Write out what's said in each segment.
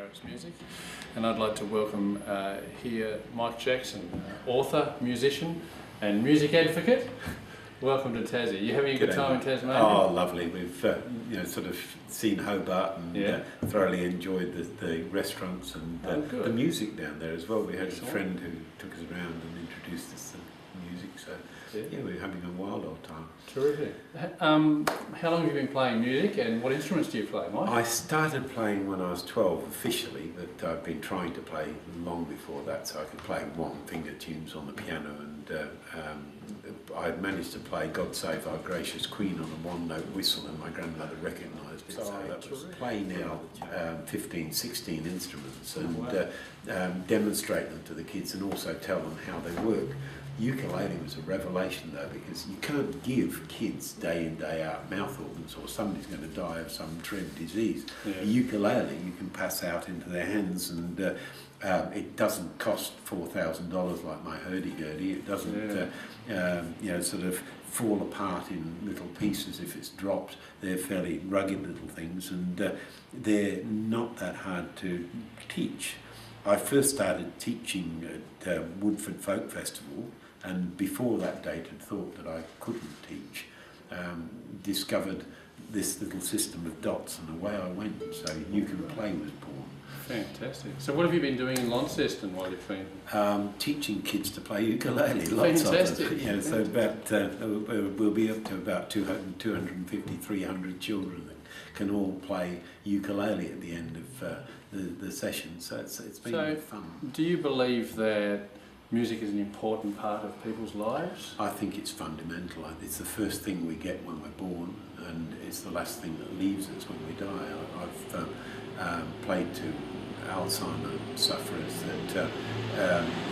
Barrett's Music, and I'd like to welcome here Mike Jackson, author, musician and music advocate. Welcome to Tassie. You having a good time in Tasmania? Oh, lovely. We've sort of seen Hobart and thoroughly enjoyed the restaurants and the music down there as well. We had a friend who took us around and introduced us to music, so yeah, we're having a wild old time. Terrific. How long have you been playing music and what instruments do you play, Mike? I started playing when I was 12 officially, but I've been trying to play long before that, so I could play one finger tunes on the piano, and I managed to play God Save Our Gracious Queen on a one-note whistle, and my grandmother recognised it, so that was playing out 15, 16 instruments and demonstrate them to the kids and also tell them how they work. Ukulele was a revelation though, because you can't give kids day in day out mouth organs or somebody's going to die of some dread disease. A ukulele you can pass out into their hands, and it doesn't cost $4,000 like my hurdy-gurdy. It doesn't sort of fall apart in little pieces if it's dropped. They're fairly rugged little things, and they're not that hard to teach. I first started teaching at Woodford Folk Festival, and before that date had thought that I couldn't teach. Discovered this little system of dots, and away I went. So You Can Play was born. Fantastic. So what have you been doing in Launceston while you've been? Teaching kids to play ukulele. Lots Fantastic. of them. So about we'll be up to about 250, 300 children that can all play ukulele at the end of the session. So it's been fun. Do you believe that music is an important part of people's lives? I think it's fundamental. It's the first thing we get when we're born, and it's the last thing that leaves us when we die. I've played to Alzheimer sufferers that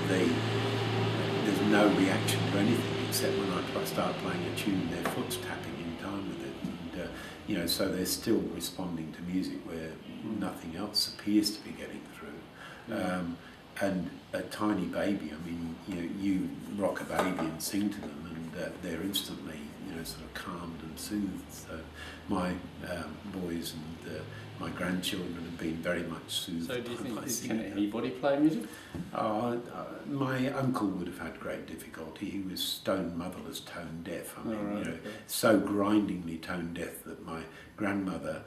there's no reaction to anything except when I start playing a tune, their foot's tapping in time with it, and so they're still responding to music where nothing else appears to be getting through. And a tiny baby, I mean, you rock a baby and sing to them, and they're instantly, sort of calmed and soothed. So my boys and my grandchildren have been very much soothed. So do you think, can anybody play music? My uncle would have had great difficulty. He was stone motherless, tone deaf. I mean, so grindingly tone deaf that my grandmother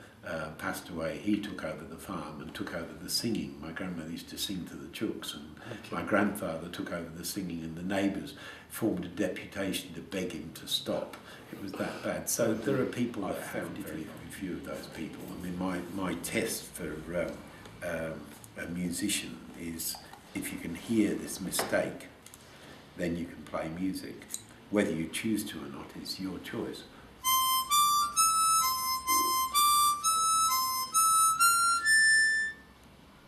passed away. He took over the farm and took over the singing. My grandmother used to sing to the chooks, and my grandfather took over the singing, and the neighbours formed a deputation to beg him to stop. It was that bad. So there are people that have very few of those people. I mean, my test for a musician is if you can hear this mistake, then you can play music. Whether you choose to or not is your choice.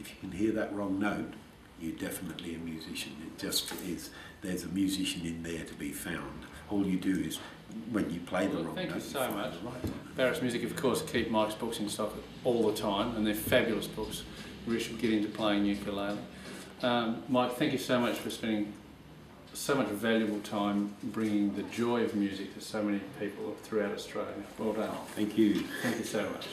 If you can hear that wrong note, you're definitely a musician. It just is. There's a musician in there to be found. All you do is, when you play the wrong note... Thank you so much. Barrett's Music, of course, keep Mike's books in stock all the time, and they're fabulous books. You really should get into playing ukulele. Mike, thank you so much for spending so much valuable time bringing the joy of music to so many people throughout Australia. Well done. Thank you. Thank you so much.